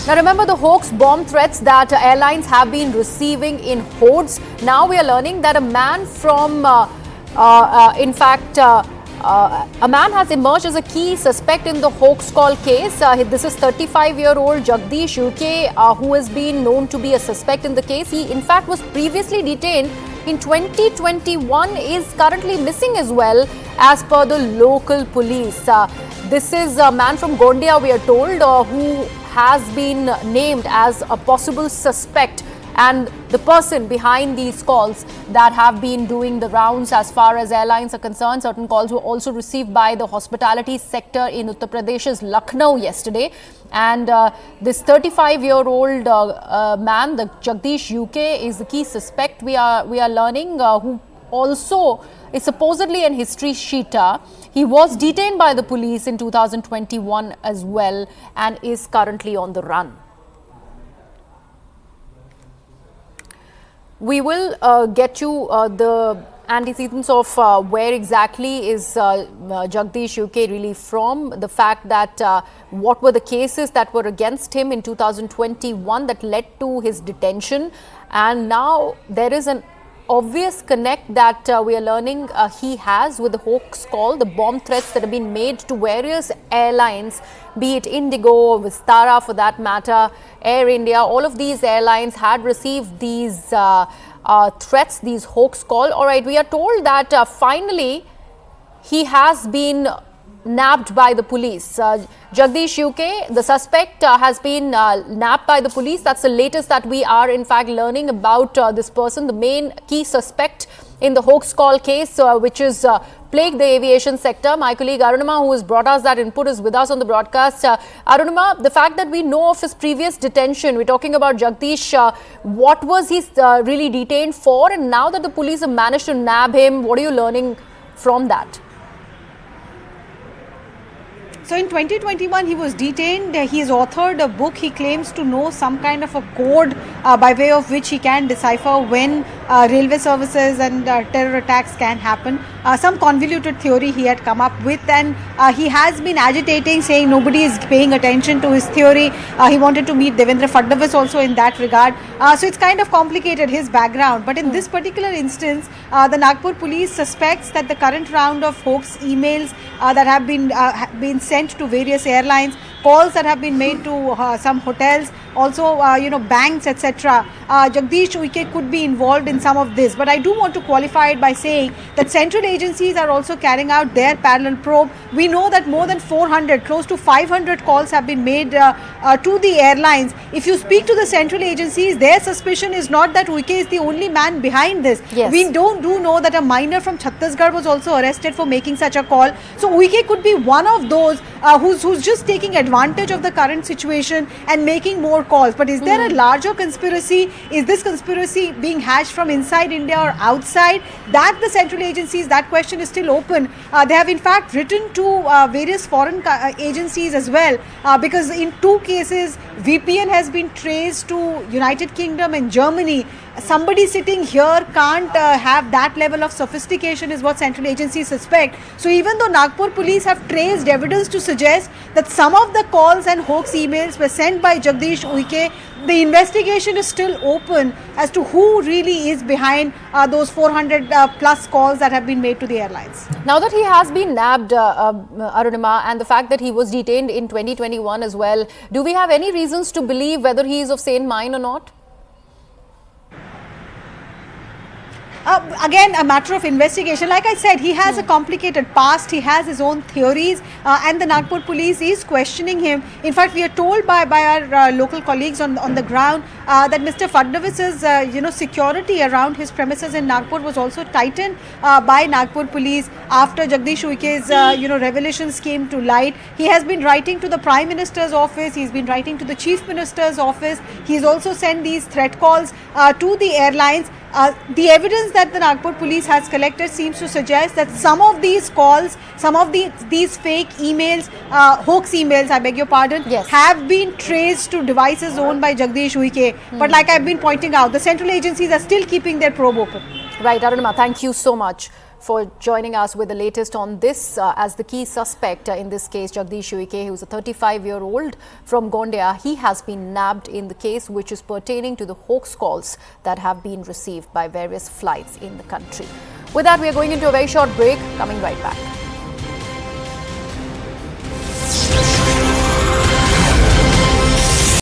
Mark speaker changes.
Speaker 1: Now remember the hoax bomb threats that airlines have been receiving in hordes. Now we are learning that a man from, a man has emerged as a key suspect in the hoax call case. This is 35-year-old Jagdish UK, who has been known to be a suspect in the case. He in fact was previously detained in 2021, is currently missing as well as per the local police. This is a man from Gondia, we are told, who has been named as a possible suspect and the person behind these calls that have been doing the rounds as far as airlines are concerned. Certain calls were also received by the hospitality sector in Uttar Pradesh's Lucknow yesterday. And this 35-year-old man, the Jagdish UK, is the key suspect. We are learning, who also is supposedly an history sheeter. He was detained by the police in 2021 as well and is currently on the run. We will get you the antecedents of where exactly is Jagdish UK really from, the fact that what were the cases that were against him in 2021 that led to his detention, and now there is an obvious connect that we are learning he has with the hoax call, the bomb threats that have been made to various airlines, be it Indigo or Vistara for that matter, Air India. All of these airlines had received these threats, these hoax call. All right, we are told that finally he has been nabbed by the police. Jagdish UK, the suspect, has been nabbed by the police. That's the latest that we are in fact learning about this person, the main key suspect in the hoax call case, which is plagued the aviation sector. My colleague Arunima, who has brought us that input, is with us on the broadcast. Arunima, the fact that we know of his previous detention, we're talking about Jagdish, what was he really detained for? And now that the police have managed to nab him, what are you learning from that?
Speaker 2: So in 2021, he was detained. He has authored a book. He claims to know some kind of a code by way of which he can decipher when railway services and terror attacks can happen. Some convoluted theory he had come up with, and he has been agitating, saying nobody is paying attention to his theory. He wanted to meet Devendra Fadnavis also in that regard. So it's kind of complicated, his background. But in this particular instance, the Nagpur police suspects that the current round of hoax emails that have been sent to various airlines, calls that have been made to some hotels, also banks, etc. Jagdish UK could be involved in some of this, but I do want to qualify it by saying that central agencies are also carrying out their parallel probe. We know that more than 400, close to 500 calls have been made to the airlines. If you speak to the central agencies, their suspicion is not that UK is the only man behind this.
Speaker 1: Yes.
Speaker 2: We do know that a minor from Chhattisgarh was also arrested for making such a call. So UK could be one of those who's just taking advantage of the current situation and making more calls. But is there a larger conspiracy? Is this conspiracy being hatched from inside India or outside? That the central agencies, that question is still open. They have in fact written to various foreign agencies as well, because in two cases VPN has been traced to United Kingdom and Germany. Somebody sitting here can't have that level of sophistication, is what central agencies suspect. So even though Nagpur police have traced evidence to suggest that some of the calls and hoax emails were sent by Jagdish UK, the investigation is still open as to who really is behind those 400 plus calls that have been made to the airlines.
Speaker 1: Now that he has been nabbed, Arunima, and the fact that he was detained in 2021 as well, do we have any reasons to believe whether he is of sane mind or not?
Speaker 2: Again, a matter of investigation. Like I said, he has a complicated past. He has his own theories, and the Nagpur police is questioning him. In fact, we are told by our local colleagues on the ground that Mr. Fadnavis's security around his premises in Nagpur was also tightened by Nagpur police after Jagdish UK's revelations came to light. He has been writing to the Prime Minister's office. He's been writing to the Chief Minister's office. He's also sent these threat calls to the airlines. The evidence that the Nagpur police has collected seems to suggest that some of these calls, some of these fake emails, hoax emails, I beg your pardon,
Speaker 1: yes,
Speaker 2: have been traced to devices owned by Jagdish UK. But like I've been pointing out, the central agencies are still keeping their probe open.
Speaker 1: Right, Arunima, thank you so much. for joining us with the latest on this. As the key suspect in this case, Jagdish Uike, who is a 35-year-old from Gondia, he has been nabbed in the case which is pertaining to the hoax calls that have been received by various flights in the country. With that, we are going into a very short break, coming right back.